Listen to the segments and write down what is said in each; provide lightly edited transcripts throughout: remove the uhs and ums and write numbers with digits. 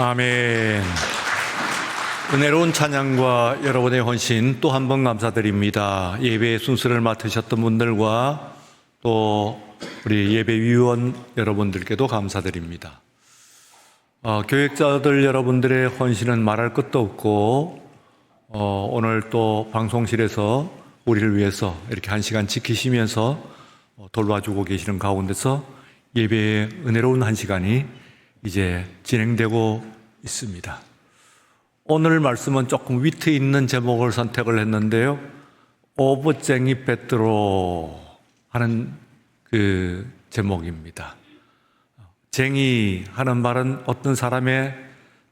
아멘. 은혜로운 찬양과 여러분의 헌신 또 한 번 감사드립니다. 예배의 순서를 맡으셨던 분들과 또 우리 예배위원 여러분들께도 감사드립니다. 교역자들 여러분들의 헌신은 말할 것도 없고 오늘 또 방송실에서 우리를 위해서 이렇게 한 시간 지키시면서 돌봐주고 계시는 가운데서 예배의 은혜로운 한 시간이 이제 진행되고 있습니다. 오늘 말씀은 조금 위트 있는 제목을 선택을 했는데요. 오버쟁이 베드로 하는 그 제목입니다. 쟁이 하는 말은 어떤 사람의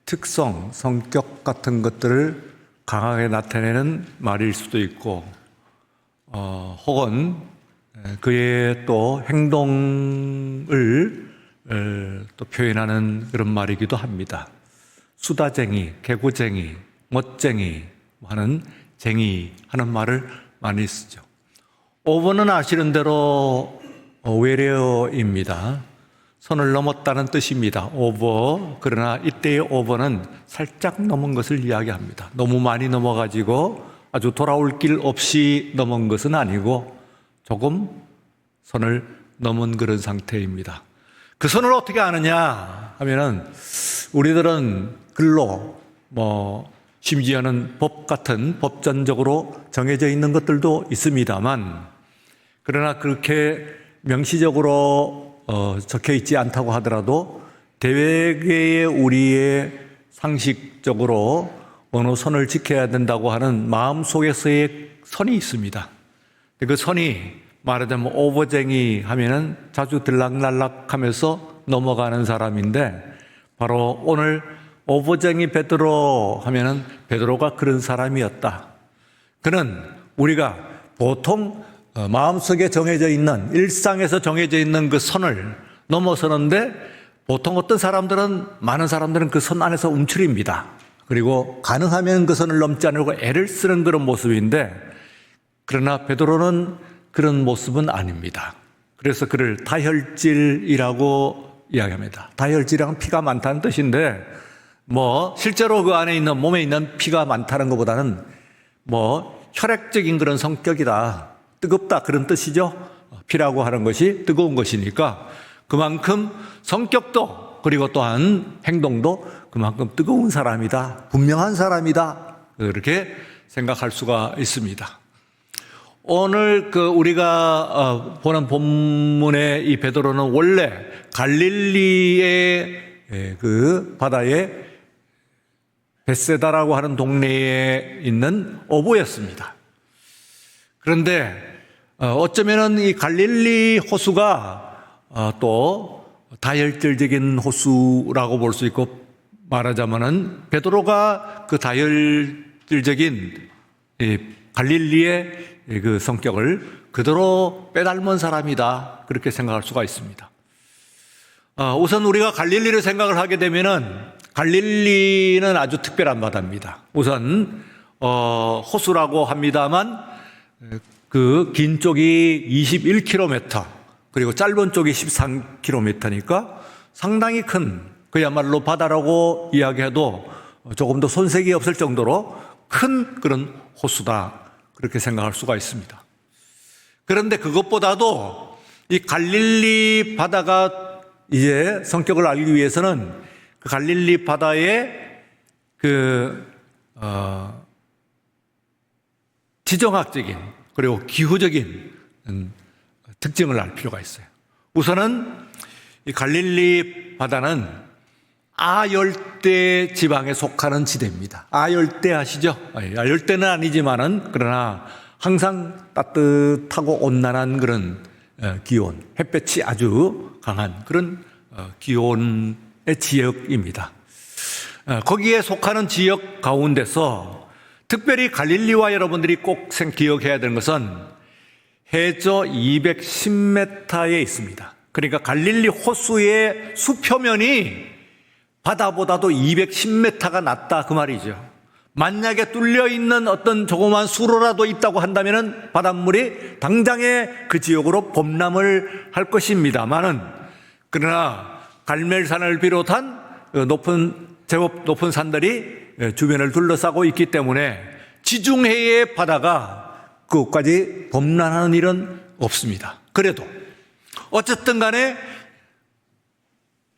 특성, 성격 같은 것들을 강하게 나타내는 말일 수도 있고 혹은 그의 또 행동을 또 표현하는 그런 말이기도 합니다. 수다쟁이, 개구쟁이, 멋쟁이 하는 쟁이 하는 말을 많이 쓰죠. 오버는 아시는 대로 외래어입니다. 선을 넘었다는 뜻입니다. 오버. 그러나 이때의 오버는 살짝 넘은 것을 이야기합니다. 너무 많이 넘어가지고 아주 돌아올 길 없이 넘은 것은 아니고 조금 선을 넘은 그런 상태입니다. 그 선을 어떻게 아느냐 하면은 우리들은 글로 심지어는 법 같은 법전적으로 정해져 있는 것들도 있습니다만 그러나 그렇게 명시적으로 적혀 있지 않다고 하더라도 대외계의 우리의 상식적으로 어느 선을 지켜야 된다고 하는 마음속에서의 선이 있습니다. 그 선이 말하자면 오버쟁이 하면은 자주 들락날락하면서 넘어가는 사람인데 바로 오늘 오버쟁이 베드로 하면은 베드로가 그런 사람이었다. 그는 우리가 보통 마음속에 정해져 있는 일상에서 정해져 있는 그 선을 넘어서는데 보통 어떤 사람들은 많은 사람들은 그 선 안에서 움츠립니다. 그리고 가능하면 그 선을 넘지 않으려고 애를 쓰는 그런 모습인데 그러나 베드로는 그런 모습은 아닙니다. 그래서 그를 다혈질이라고 이야기합니다. 다혈질이란 피가 많다는 뜻인데 실제로 그 안에 있는 몸에 있는 피가 많다는 것보다는 혈액적인 그런 성격이다. 뜨겁다 그런 뜻이죠. 피라고 하는 것이 뜨거운 것이니까 그만큼 성격도 그리고 또한 행동도 그만큼 뜨거운 사람이다. 분명한 사람이다. 그렇게 생각할 수가 있습니다. 오늘 우리가 보는 본문의 이 베드로는 원래 갈릴리의 그 바다에 벳세다라고 하는 동네에 있는 어부였습니다. 그런데 어쩌면은 이 갈릴리 호수가 또 다혈질적인 호수라고 볼 수 있고 말하자면은 베드로가 그 다혈질적인 갈릴리의 그 성격을 그대로 빼닮은 사람이다. 그렇게 생각할 수가 있습니다. 우선 우리가 갈릴리를 생각을 하게 되면은 갈릴리는 아주 특별한 바다입니다. 우선 호수라고 합니다만 그 긴 쪽이 21km 그리고 짧은 쪽이 13km니까 상당히 큰 그야말로 바다라고 이야기해도 조금 더 손색이 없을 정도로 큰 그런 호수다. 그렇게 생각할 수가 있습니다. 그런데 그것보다도 이 갈릴리 바다가 이제 성격을 알기 위해서는 그 갈릴리 바다의 지정학적인 그리고 기후적인 특징을 알 필요가 있어요. 우선은 이 갈릴리 바다는 아열대 지방에 속하는 지대입니다. 아열대 아시죠? 열대는 아니지만은 그러나 항상 따뜻하고 온난한 그런 기온, 햇볕이 아주 강한 그런 기온의 지역입니다. 거기에 속하는 지역 가운데서 특별히 갈릴리와 여러분들이 꼭 기억해야 되는 것은 해저 210m에 있습니다. 그러니까 갈릴리 호수의 수표면이 바다보다도 210m가 낮다 그 말이죠. 만약에 뚫려 있는 어떤 조그만 수로라도 있다고 한다면은 바닷물이 당장에 그 지역으로 범람을 할 것입니다만은 그러나 갈멜산을 비롯한 높은 제법 높은 산들이 주변을 둘러싸고 있기 때문에 지중해의 바다가 그것까지 범람하는 일은 없습니다. 그래도 어쨌든 간에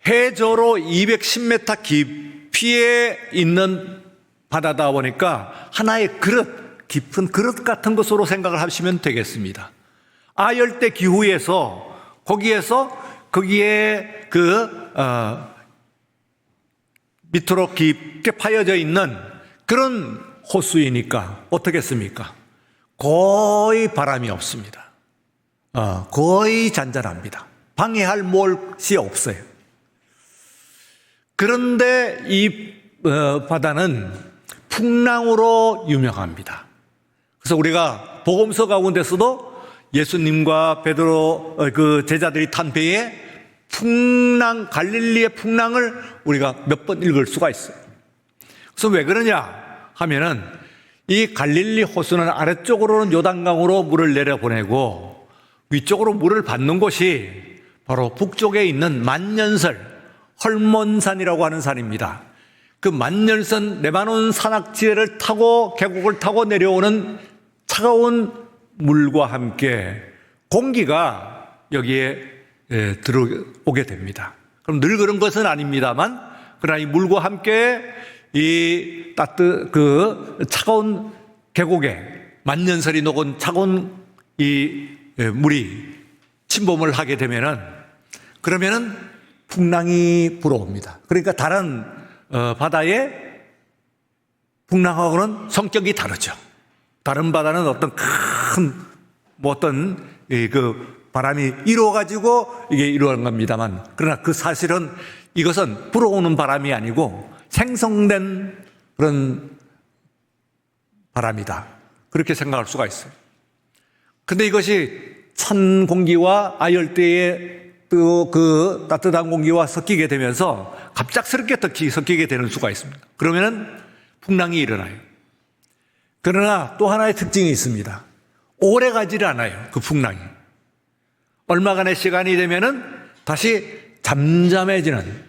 해저로 210m 깊이에 있는 바다다 보니까 하나의 그릇, 깊은 그릇 같은 것으로 생각을 하시면 되겠습니다. 아열대 기후에서 거기에 밑으로 깊게 파여져 있는 그런 호수이니까 어떻겠습니까? 거의 바람이 없습니다. 거의 잔잔합니다. 방해할 것이 없어요. 그런데 이 바다는 풍랑으로 유명합니다. 그래서 우리가 복음서 가운데서도 예수님과 베드로 그 제자들이 탄 배에 갈릴리의 풍랑을 우리가 몇 번 읽을 수가 있어요. 그래서 왜 그러냐 하면은 이 갈릴리 호수는 아래쪽으로는 요단강으로 물을 내려보내고 위쪽으로 물을 받는 곳이 바로 북쪽에 있는 만년설 헐몬산이라고 하는 산입니다. 그 만년선 레바논 산악지대를 타고 계곡을 타고 내려오는 차가운 물과 함께 공기가 여기에 들어오게 됩니다. 그럼 늘 그런 것은 아닙니다만, 그러나 이 물과 함께 이 차가운 계곡에 만년설이 녹은 차가운 이 물이 침범을 하게 그러면은 풍랑이 불어옵니다. 그러니까 다른 바다의 풍랑하고는 성격이 다르죠. 다른 바다는 어떤 바람이 일어가지고 이게 일어난 겁니다만, 그러나 그 사실은 이것은 불어오는 바람이 아니고 생성된 그런 바람이다. 그렇게 생각할 수가 있어요. 근데 이것이 찬 공기와 아열대의 그 따뜻한 공기와 섞이게 되면서 갑작스럽게 섞이게 되는 수가 있습니다. 그러면은 풍랑이 일어나요. 그러나 또 하나의 특징이 있습니다. 오래 가지를 않아요. 그 풍랑이. 얼마간의 시간이 되면은 다시 잠잠해지는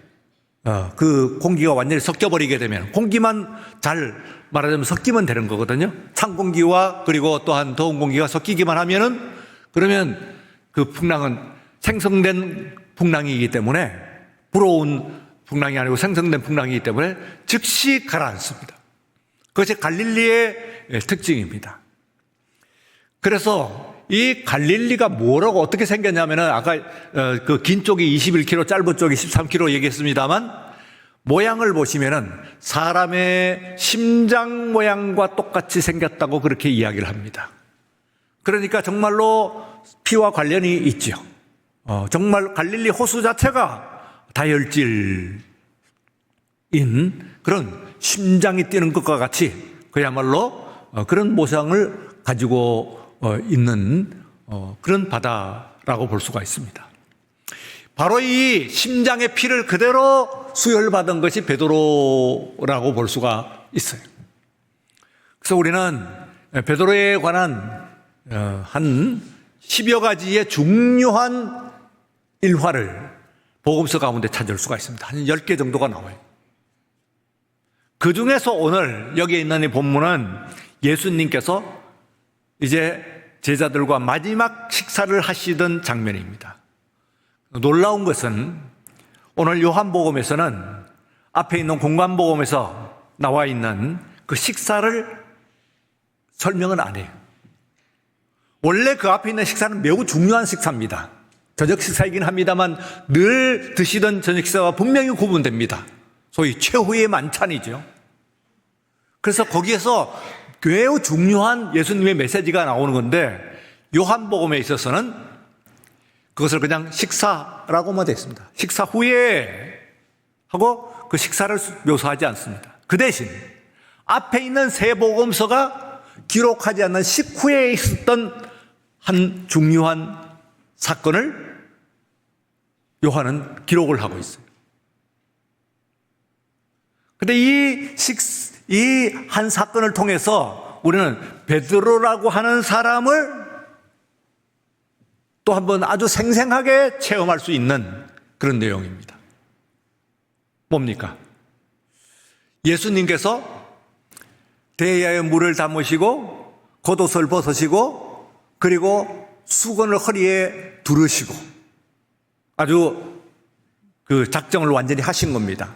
그 공기가 완전히 섞여버리게 되면, 공기만 잘 말하자면 섞이면 되는 거거든요. 찬 공기와 그리고 또한 더운 공기가 섞이기만 하면은, 그러면 그 풍랑은 생성된 풍랑이기 때문에, 불어온 풍랑이 아니고 생성된 풍랑이기 때문에 즉시 가라앉습니다. 그것이 갈릴리의 특징입니다. 그래서 이 갈릴리가 뭐라고 어떻게 생겼냐면은, 아까 그 긴 쪽이 21km, 짧은 쪽이 13km 얘기했습니다만, 모양을 보시면은 사람의 심장 모양과 똑같이 생겼다고 그렇게 이야기를 합니다. 그러니까 정말로 피와 관련이 있죠. 정말 갈릴리 호수 자체가 다혈질인 그런 심장이 뛰는 것과 같이 그야말로 그런 모양을 가지고 있는 그런 바다라고 볼 수가 있습니다. 바로 이 심장의 피를 그대로 수혈받은 것이 베드로라고 볼 수가 있어요. 그래서 우리는 베드로에 관한 한 10여 가지의 중요한 일화를 복음서 가운데 찾을 수가 있습니다. 한 10개 정도가 나와요. 그 중에서 오늘 여기에 있는 이 본문은 예수님께서 이제 제자들과 마지막 식사를 하시던 장면입니다. 놀라운 것은 오늘 요한복음에서는 앞에 있는 공관복음에서 나와 있는 그 식사를 설명은 안 해요. 원래 그 앞에 있는 식사는 매우 중요한 식사입니다. 저녁 식사이긴 합니다만 늘 드시던 저녁 식사와 분명히 구분됩니다. 소위 최후의 만찬이죠. 그래서 거기에서 매우 중요한 예수님의 메시지가 나오는 건데, 요한복음에 있어서는 그것을 그냥 식사라고만 되어 있습니다. 식사 후에 하고 그 식사를 묘사하지 않습니다. 그 대신 앞에 있는 세 복음서가 기록하지 않는 식후에 있었던 한 중요한 사건을 요한은 기록을 하고 있어요. 그런데 이 한 사건을 통해서 우리는 베드로라고 하는 사람을 또 한번 아주 생생하게 체험할 수 있는 그런 내용입니다. 뭡니까? 예수님께서 대야에 물을 담으시고 겉옷을 벗으시고 그리고 수건을 허리에 두르시고 아주 그 작정을 완전히 하신 겁니다.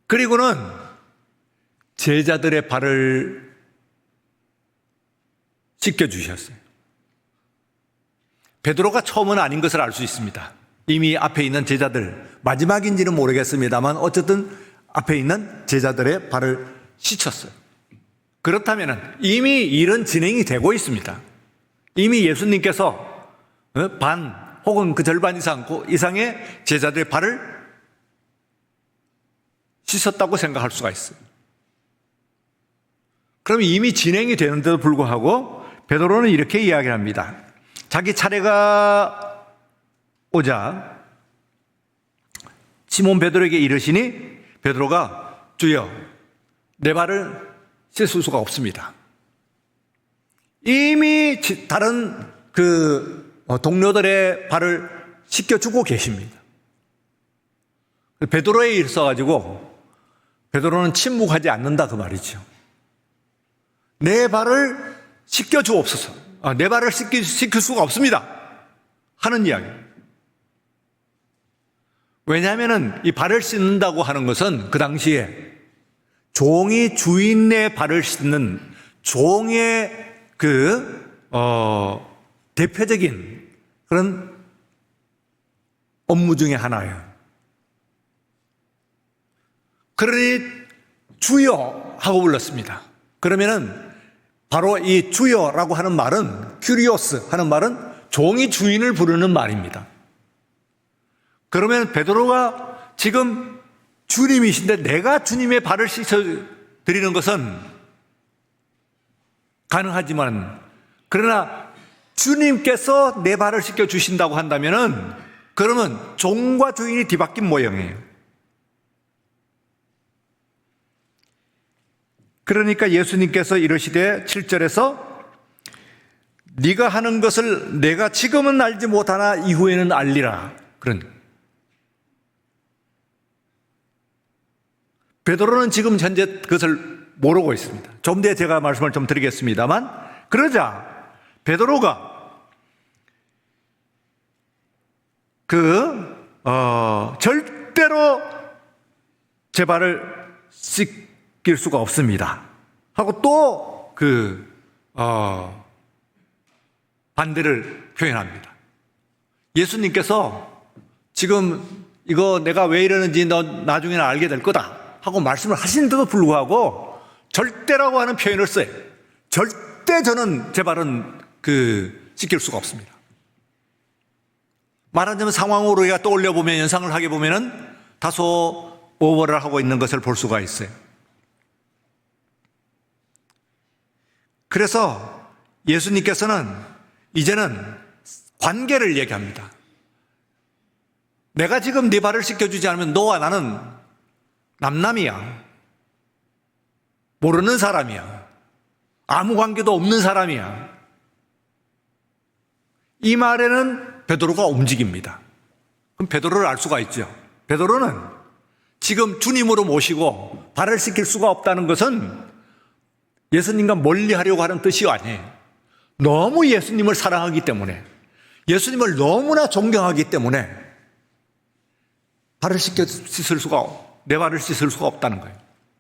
그리고는 제자들의 발을 씻겨주셨어요. 베드로가 처음은 아닌 것을 알 수 있습니다. 이미 앞에 있는 제자들, 마지막인지는 모르겠습니다만 어쨌든 앞에 있는 제자들의 발을 씻었어요. 그렇다면 이미 일은 진행이 되고 있습니다. 이미 예수님께서 반 혹은 그 절반 이상의 제자들의 발을 씻었다고 생각할 수가 있어요. 그럼 이미 진행이 되는데도 불구하고 베드로는 이렇게 이야기를 합니다. 자기 차례가 오자 시몬 베드로에게 이르시니 베드로가 주여 내 발을 씻을 수가 없습니다. 이미 다른 그 동료들의 발을 씻겨주고 계십니다. 베드로에 있어가지고 베드로는 침묵하지 않는다 그 말이죠. 내 발을 씻겨주옵소서. 내 발을 씻길 수가 없습니다 하는 이야기. 왜냐하면 이 발을 씻는다고 하는 것은 그 당시에 종이 주인의 발을 씻는 종의 대표적인 그런 업무 중에 하나예요. 그러니 주여 하고 불렀습니다. 그러면은 바로 이 주여라고 하는 말은 큐리오스 하는 말은 종이 주인을 부르는 말입니다. 그러면 베드로가 지금 주님이신데 내가 주님의 발을 씻어드리는 것은 가능하지만 그러나 주님께서 내 발을 씻겨주신다고 한다면은 그러면 종과 주인이 뒤바뀐 모양이에요. 그러니까 예수님께서 이르시되 7절에서 네가 하는 것을 내가 지금은 알지 못하나 이후에는 알리라. 그런 베드로는 지금 현재 그것을 모르고 있습니다. 좀 뒤에 제가 말씀을 좀 드리겠습니다만 그러자 베드로가 절대로 제 발을 씻길 수가 없습니다 하고 또 반대를 표현합니다. 예수님께서 지금 이거 내가 왜 이러는지 너 나중에는 알게 될 거다 하고 말씀을 하시는데도 불구하고 절대라고 하는 표현을 써요. 절대 저는 제 발은 씻길 수가 없습니다. 말하자면 상황으로 우리가 떠올려 보면 연상을 하게 보면은 다소 오버를 하고 있는 것을 볼 수가 있어요. 그래서 예수님께서는 이제는 관계를 얘기합니다. 내가 지금 네 발을 씻겨주지 않으면 너와 나는 남남이야. 모르는 사람이야. 아무 관계도 없는 사람이야. 이 말에는 베드로가 움직입니다. 그럼 베드로를 알 수가 있죠. 베드로는 지금 주님으로 모시고 발을 씻길 수가 없다는 것은 예수님과 멀리 하려고 하는 뜻이 아니에요. 너무 예수님을 사랑하기 때문에 예수님을 너무나 존경하기 때문에 내 발을 씻을 수가 없다는 거예요.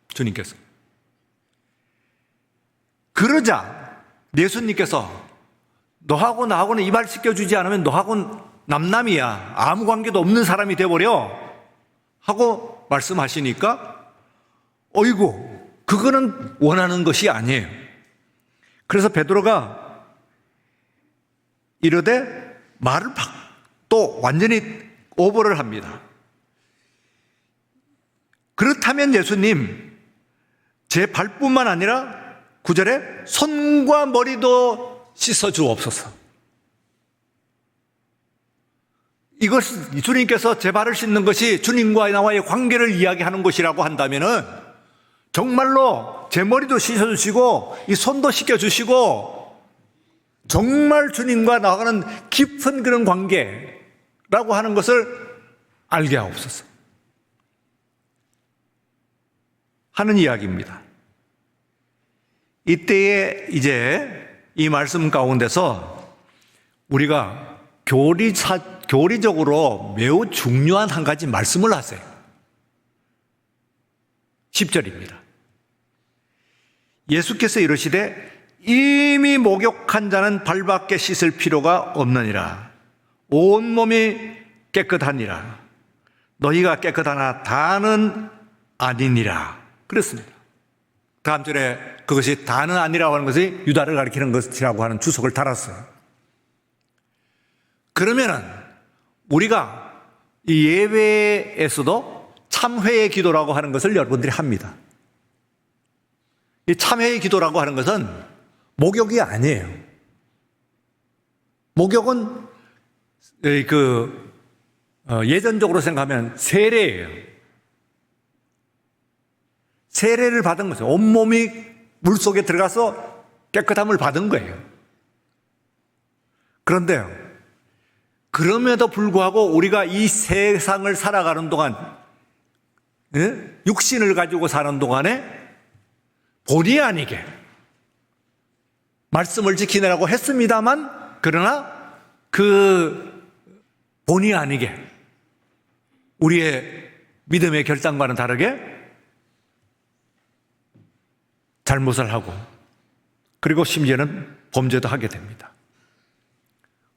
주님께서. 그러자 예수님께서 너하고 나하고는 이 발 씻겨주지 않으면 너하고는 남남이야. 아무 관계도 없는 사람이 돼버려 하고 말씀하시니까 어이구 그거는 원하는 것이 아니에요. 그래서 베드로가 이르되 말을 또 완전히 오버를 합니다. 그렇다면 예수님 제 발뿐만 아니라 9절에 손과 머리도 씻어주옵소서. 이것을 주님께서 제 발을 씻는 것이 주님과 나와의 관계를 이야기하는 것이라고 한다면은 정말로 제 머리도 씻어주시고 이 손도 씻겨주시고 정말 주님과 나가는 깊은 그런 관계라고 하는 것을 알게 하옵소서. 하는 이야기입니다. 이때에 이제 이 말씀 가운데서 우리가 교리적으로 매우 중요한 한 가지 말씀을 하세요. 10절입니다. 예수께서 이르시되 이미 목욕한 자는 발밖에 씻을 필요가 없느니라. 온몸이 깨끗하니라. 너희가 깨끗하나 다는 아니니라. 그렇습니다. 다음 절에 그것이 다는 아니라고 하는 것이 유다를 가리키는 것이라고 하는 주석을 달았어요. 그러면은 우리가 이 예배에서도 참회의 기도라고 하는 것을 여러분들이 합니다. 이 참회의 기도라고 하는 것은 목욕이 아니에요. 목욕은 예전적으로 생각하면 세례예요. 세례를 받은 거죠. 온몸이 물속에 들어가서 깨끗함을 받은 거예요. 그런데요, 그럼에도 불구하고 우리가 이 세상을 살아가는 동안, 육신을 가지고 사는 동안에 본의 아니게 말씀을 지키느라고 했습니다만, 그러나 그 본의 아니게 우리의 믿음의 결단과는 다르게 잘못을 하고, 그리고 심지어는 범죄도 하게 됩니다.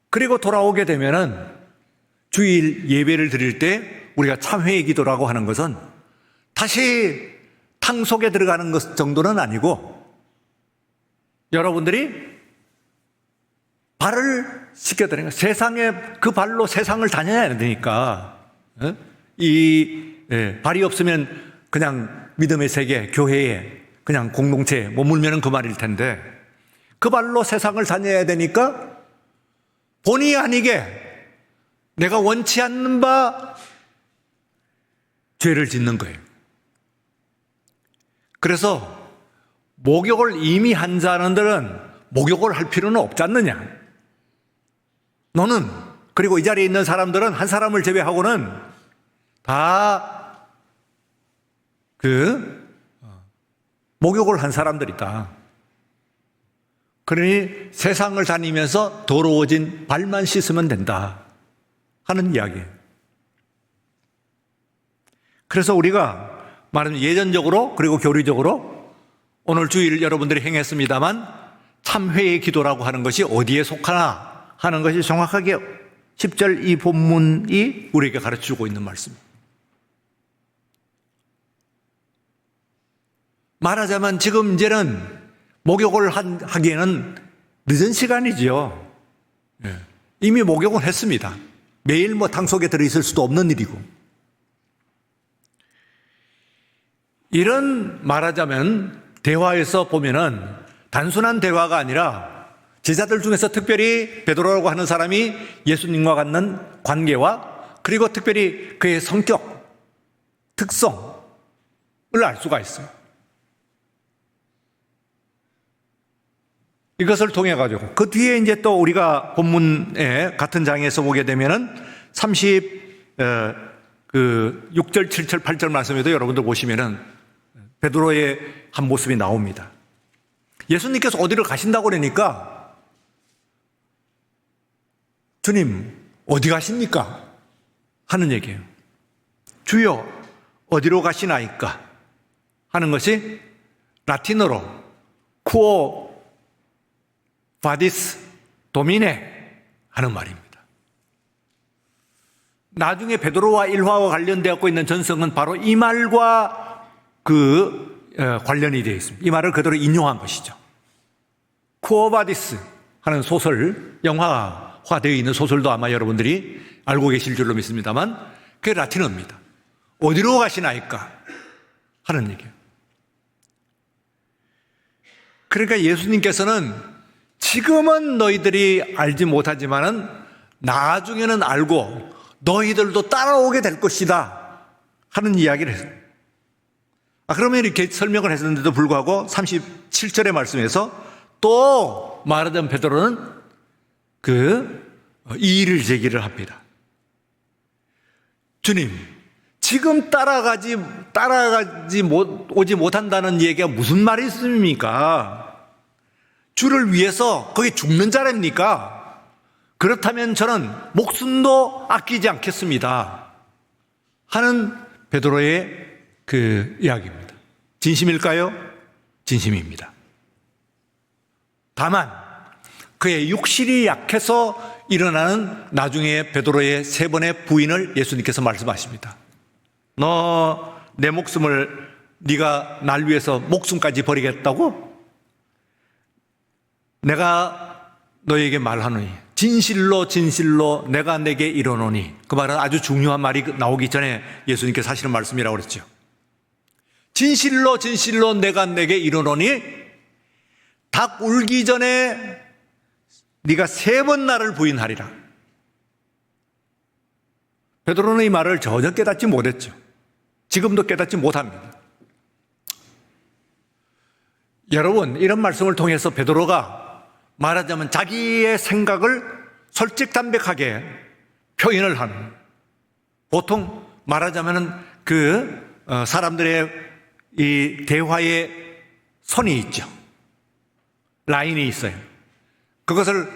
그리고 돌아오게 되면은 주일 예배를 드릴 때 우리가 참회의 기도라고 하는 것은 다시 탕속에 들어가는 것 정도는 아니고, 여러분들이 발을 씻겨드리는 거예요. 세상에 그 발로 세상을 다녀야 되니까, 발이 없으면 그냥 믿음의 세계, 교회에 그냥 공동체에 머물면 그만일 텐데, 그 발로 세상을 다녀야 되니까 본의 아니게 내가 원치 않는 바 죄를 짓는 거예요. 그래서 목욕을 이미 한 사람들은 목욕을 할 필요는 없지 않느냐. 너는, 그리고 이 자리에 있는 사람들은 한 사람을 제외하고는 다 목욕을 한 사람들이다. 그러니 세상을 다니면서 더러워진 발만 씻으면 된다 하는 이야기예요. 그래서 우리가 말하면 예전적으로 그리고 교리적으로 오늘 주일 여러분들이 행했습니다만 참회의 기도라고 하는 것이 어디에 속하나 하는 것이 정확하게 10절 이 본문이 우리에게 가르쳐주고 있는 말씀입니다. 말하자면 지금 이제는 목욕을 하기에는 늦은 시간이지요. 이미 목욕은 했습니다. 매일 탕속에 들어있을 수도 없는 일이고. 이런 말하자면 대화에서 보면은 단순한 대화가 아니라 제자들 중에서 특별히 베드로라고 하는 사람이 예수님과 갖는 관계와 그리고 특별히 그의 성격, 특성을 알 수가 있어요. 이것을 통해 가지고 그 뒤에 이제 또 우리가 본문에 같은 장에서 보게 되면은 6절, 7절, 8절 말씀에도 여러분들 보시면은 베드로의 한 모습이 나옵니다. 예수님께서 어디를 가신다고 그러니까 주님 어디 가십니까? 하는 얘기예요. 주여 어디로 가시나이까? 하는 것이 라틴어로 쿠오 바디스 도미네 하는 말입니다. 나중에 베드로와 일화와 관련되어 있는 전성은 바로 이 말과 관련이 되어 있습니다. 이 말을 그대로 인용한 것이죠. 쿠오 바디스 하는 소설, 영화화되어 있는 소설도 아마 여러분들이 알고 계실 줄로 믿습니다만 그게 라틴어입니다. 어디로 가시나이까? 하는 얘기예요. 그러니까 예수님께서는 지금은 너희들이 알지 못하지만은 나중에는 알고 너희들도 따라오게 될 것이다 하는 이야기를 했어요. 그러면 이렇게 설명을 했는데도 불구하고 37절의 말씀에서 또 말하던 베드로는 이의를 제기를 합니다. 주님, 지금 따라가지 오지 못한다는 얘기가 무슨 말이 있습니까? 주를 위해서 거기 죽는 자랍니까? 그렇다면 저는 목숨도 아끼지 않겠습니다 하는 베드로의 그 이야기입니다. 진심일까요? 진심입니다. 다만 그의 육실이 약해서 일어나는 나중에 베드로의 3번의 부인을 예수님께서 말씀하십니다. 너 내 목숨을 네가 날 위해서 목숨까지 버리겠다고? 내가 너에게 말하노니 진실로 진실로 내가 내게 이르노니, 그 말은 아주 중요한 말이 나오기 전에 예수님께서 하시는 말씀이라고 그랬죠. 진실로 진실로 내가 내게 이르노니 닭 울기 전에 네가 3번 나를 부인하리라. 베드로는 이 말을 전혀 깨닫지 못했죠. 지금도 깨닫지 못합니다. 여러분, 이런 말씀을 통해서 베드로가 말하자면 자기의 생각을 솔직담백하게 표현을 하는, 보통 말하자면 사람들의 이 대화의 선이 있죠. 라인이 있어요. 그것을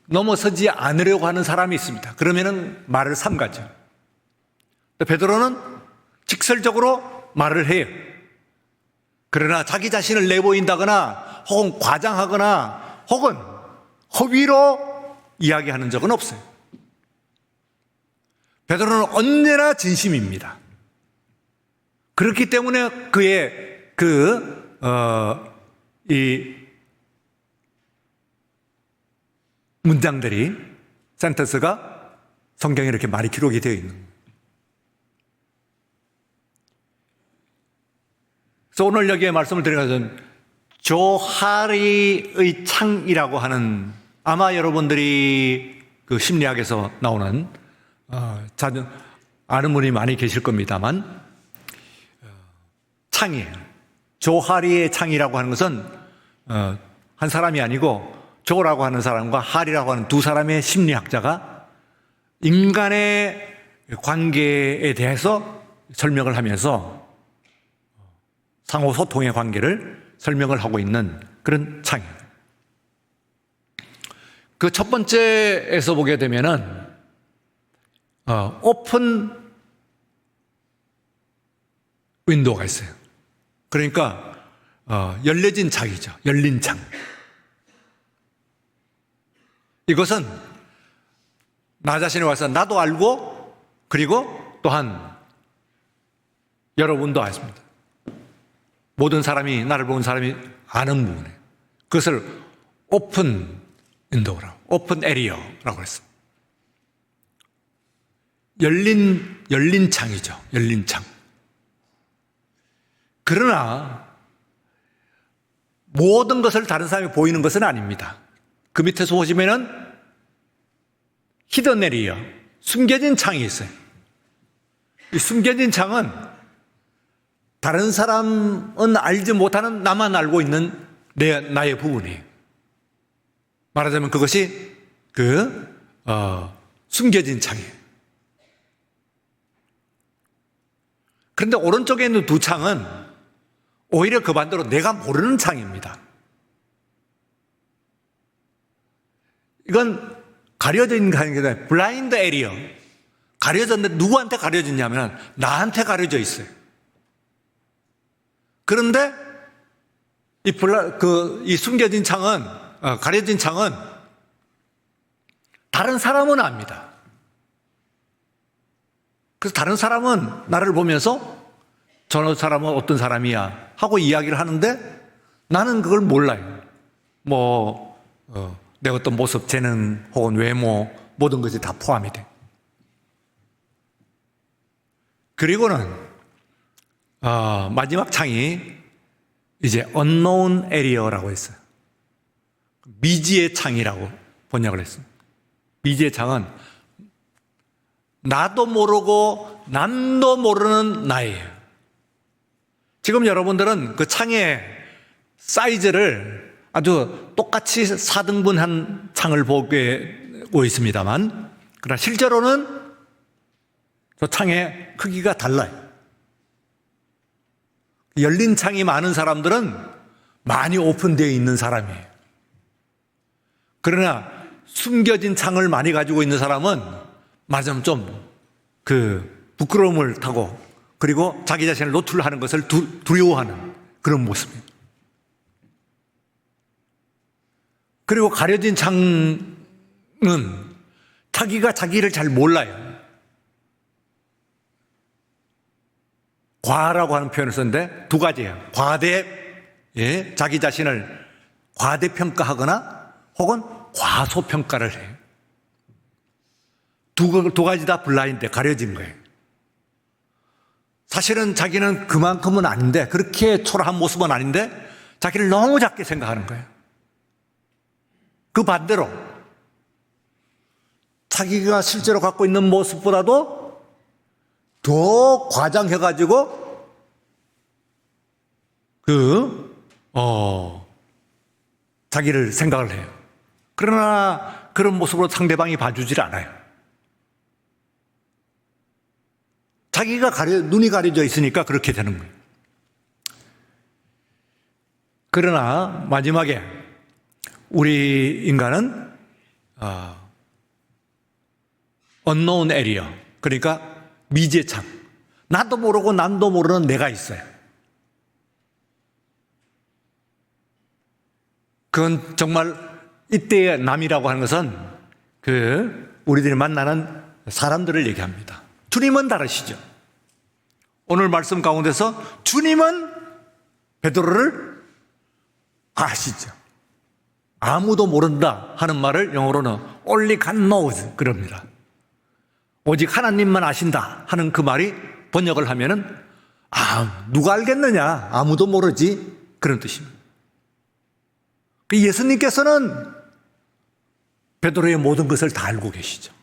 넘어서지 않으려고 하는 사람이 있습니다. 그러면은 말을 삼가죠. 베드로는 직설적으로 말을 해요. 그러나 자기 자신을 내보인다거나 혹은 과장하거나 혹은 허위로 이야기하는 적은 없어요. 베드로는 언제나 진심입니다. 그렇기 때문에 그의 이 문장들이, 센텐스가 성경에 이렇게 많이 기록이 되어 있는 거예요. 그래서 오늘 여기에 말씀을 드리는 것은 조하리의 창이라고 하는, 아마 여러분들이 그 심리학에서 나오는 자주 아는 분이 많이 계실 겁니다만 창이에요. 조하리의 창이라고 하는 것은 한 사람이 아니고 조라고 하는 사람과 하리라고 하는 두 사람의 심리학자가 인간의 관계에 대해서 설명을 하면서 상호 소통의 관계를 설명을 하고 있는 그런 창이에요. 그 첫 번째에서 보게 되면은 오픈 윈도우가 있어요. 그러니까 열려진 창이죠. 열린 창. 이것은 나 자신에 와서 나도 알고, 그리고 또한 여러분도 아십니다. 모든 사람이, 나를 보는 사람이 아는 부분이에요. 그것을 오픈 윈도우라고, 오픈 에리어라고 했어요. 열린 창이죠. 열린 창. 그러나 모든 것을 다른 사람이 보이는 것은 아닙니다. 그 밑에서 보시면은 히든 에리어, 숨겨진 창이 있어요. 이 숨겨진 창은 다른 사람은 알지 못하는, 나만 알고 있는 나의 부분이에요. 말하자면 그것이 숨겨진 창이에요. 그런데 오른쪽에 있는 두 창은 오히려 그 반대로 내가 모르는 창입니다. 이건 가려져 있는 게 아니라 블라인드 에리어. 가려졌는데 누구한테 가려졌냐면 나한테 가려져 있어요. 그런데 이 숨겨진 창은, 가려진 창은 다른 사람은 압니다. 그래서 다른 사람은 나를 보면서 저 사람은 어떤 사람이야 하고 이야기를 하는데 나는 그걸 몰라요. 내 어떤 모습, 재능 혹은 외모, 모든 것이 다 포함이 돼. 그리고는 마지막 창이 이제 unknown area라고 했어요. 미지의 창이라고 번역을 했습니다. 미지의 창은 나도 모르고 남도 모르는 나예요. 지금 여러분들은 그 창의 사이즈를 아주 똑같이 4등분한 창을 보고 있습니다만, 그러나 실제로는 저 창의 크기가 달라요. 열린 창이 많은 사람들은 많이 오픈되어 있는 사람이에요. 그러나 숨겨진 창을 많이 가지고 있는 사람은 맞으면 좀 부끄러움을 타고 그리고 자기 자신을 노출하는 것을 두려워하는 그런 모습입니다. 그리고 가려진 창은 자기가 자기를 잘 몰라요. 과라고 하는 표현을 썼는데 두 가지예요. 자기 자신을 과대평가하거나 혹은 과소평가를 해요. 두 가지 다 블라인드, 가려진 거예요. 사실은 자기는 그만큼은 아닌데, 그렇게 초라한 모습은 아닌데 자기를 너무 작게 생각하는 거예요. 그 반대로 자기가 실제로 갖고 있는 모습보다도 더 과장해가지고 자기를 생각을 해요. 그러나 그런 모습으로 상대방이 봐주질 않아요. 자기가 눈이 가려져 있으니까 그렇게 되는 거예요. 그러나 마지막에 우리 인간은 unknown area, 그러니까 미지의 창, 나도 모르고 남도 모르는 내가 있어요. 그건 정말 이때의 남이라고 하는 것은 우리들이 만나는 사람들을 얘기합니다. 주님은 다르시죠. 오늘 말씀 가운데서 주님은 베드로를 아시죠. 아무도 모른다 하는 말을 영어로는 only God knows 그럽니다. 오직 하나님만 아신다 하는 그 말이 번역을 하면은 누가 알겠느냐, 아무도 모르지, 그런 뜻입니다. 예수님께서는 베드로의 모든 것을 다 알고 계시죠.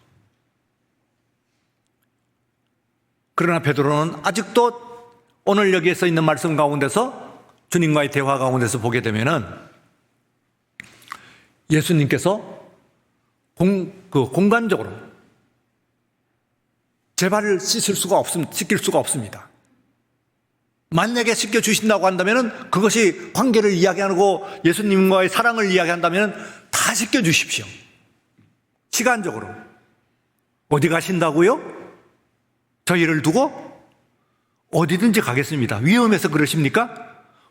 그러나 베드로는 아직도 오늘 여기에서 있는 말씀 가운데서 주님과의 대화 가운데서 보게 되면은 예수님께서 공간적으로 제 발을 씻길 수가 없습니다. 만약에 씻겨주신다고 한다면 그것이 관계를 이야기하고 예수님과의 사랑을 이야기한다면 다 씻겨주십시오. 시간적으로. 어디 가신다고요? 저희를 두고 어디든지 가겠습니다. 위험해서 그러십니까?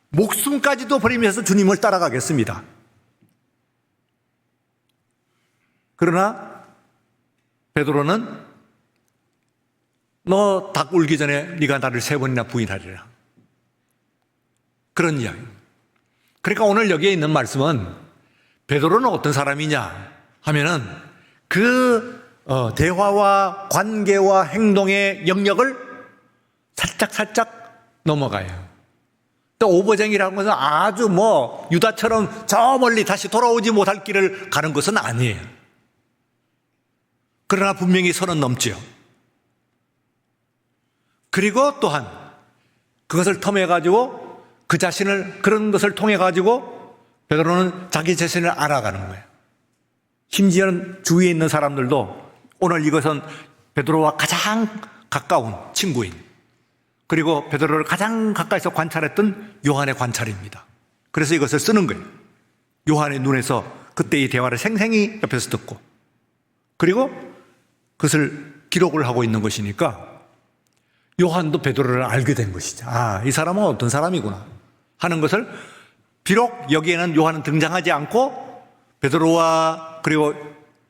목숨까지도 버리면서 주님을 따라가겠습니다. 그러나 베드로는 너 닭 울기 전에 네가 나를 3번이나 부인하리라. 그런 이야기. 그러니까 오늘 여기에 있는 말씀은 베드로는 어떤 사람이냐 하면은 대화와 관계와 행동의 영역을 살짝 넘어가요. 또 오버쟁이라는 것은 아주 유다처럼 저 멀리 다시 돌아오지 못할 길을 가는 것은 아니에요. 그러나 분명히 선은 넘지요. 그리고 또한 그것을 통해가지고 그런 것을 통해가지고 베드로는 자기 자신을 알아가는 거예요. 심지어는 주위에 있는 사람들도 오늘 이것은 베드로와 가장 가까운 친구인, 그리고 베드로를 가장 가까이서 관찰했던 요한의 관찰입니다. 그래서 이것을 쓰는 거예요. 요한의 눈에서 그때 이 대화를 생생히 옆에서 듣고, 그리고 그것을 기록을 하고 있는 것이니까 요한도 베드로를 알게 된 것이죠. 이 사람은 어떤 사람이구나 하는 것을, 비록 여기에는 요한은 등장하지 않고 베드로와 그리고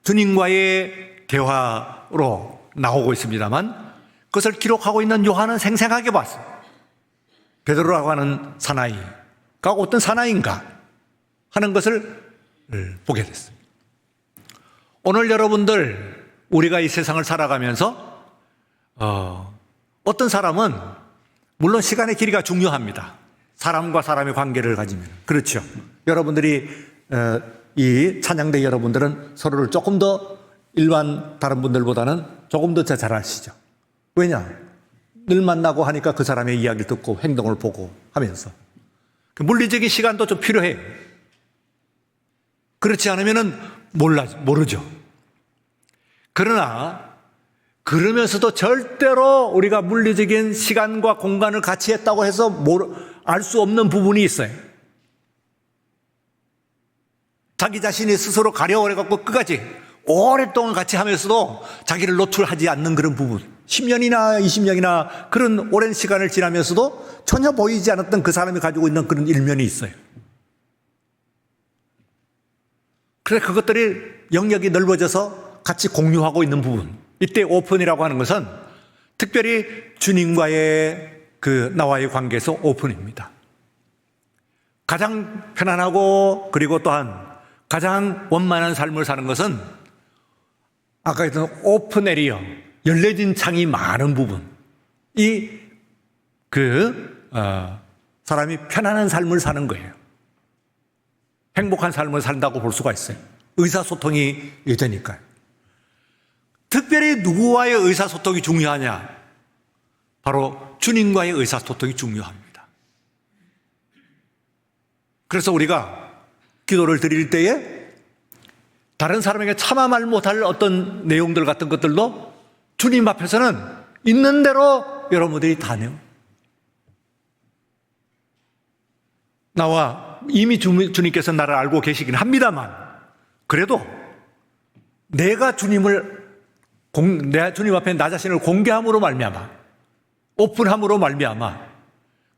주님과의 대화로 나오고 있습니다만 그것을 기록하고 있는 요한은 생생하게 봤어요. 베드로라고 하는 사나이가 어떤 사나이인가 하는 것을 보게 됐어요. 오늘 여러분들, 우리가 이 세상을 살아가면서 어떤 사람은 물론 시간의 길이가 중요합니다. 사람과 사람의 관계를 가지면. 그렇죠. 여러분들이 이 찬양대 여러분들은 서로를 조금 더 일반 다른 분들보다는 조금 더 잘 아시죠. 왜냐? 늘 만나고 하니까 그 사람의 이야기를 듣고 행동을 보고 하면서 물리적인 시간도 좀 필요해요. 그렇지 않으면은 모르죠. 그러면서도 절대로 우리가 물리적인 시간과 공간을 같이 했다고 해서 알 수 없는 부분이 있어요. 자기 자신이 스스로 가려워해갖고 끝까지 오랫동안 같이 하면서도 자기를 노출하지 않는 그런 부분. 10년이나 20년이나 그런 오랜 시간을 지나면서도 전혀 보이지 않았던 그 사람이 가지고 있는 그런 일면이 있어요. 그래서 그것들이 영역이 넓어져서 같이 공유하고 있는 부분. 이때 오픈이라고 하는 것은 특별히 주님과의 나와의 관계에서 오픈입니다. 가장 편안하고 그리고 또한 가장 원만한 삶을 사는 것은 아까 했던 오픈 에리어, 열려진 창이 많은 부분. 사람이 편안한 삶을 사는 거예요. 행복한 삶을 산다고 볼 수가 있어요. 의사소통이 되니까요. 특별히 누구와의 의사소통이 중요하냐? 바로 주님과의 의사소통이 중요합니다. 그래서 우리가 기도를 드릴 때에 다른 사람에게 차마 말 못할 어떤 내용들 같은 것들도 주님 앞에서는 있는 대로 여러분들이 다 내요. 나와 이미 주님께서 나를 알고 계시긴 합니다만 그래도 내가 주님 앞에 나 자신을 공개함으로 말미암아 오픈함으로 말미암아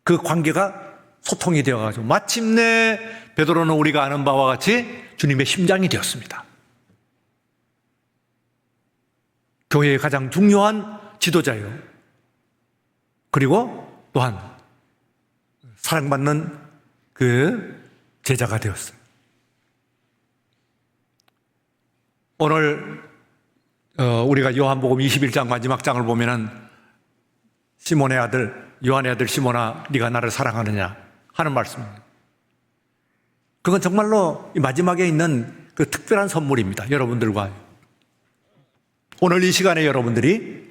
그 관계가 소통이 되어가지고 마침내 베드로는 우리가 아는 바와 같이 주님의 심장이 되었습니다. 교회의 가장 중요한 지도자요. 그리고 또한 사랑받는 그 제자가 되었어요. 오늘 우리가 요한복음 21장 마지막 장을 보면은 시몬의 아들 요한의 아들 시몬아 네가 나를 사랑하느냐 하는 말씀입니다. 그건 정말로 이 마지막에 있는 그 특별한 선물입니다. 여러분들과 오늘 이 시간에 여러분들이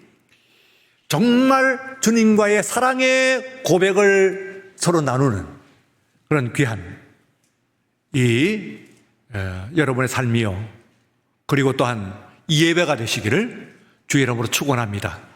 정말 주님과의 사랑의 고백을 서로 나누는 그런 귀한 여러분의 삶이요. 그리고 또한 이 예배가 되시기를 주의 이름으로 축원합니다.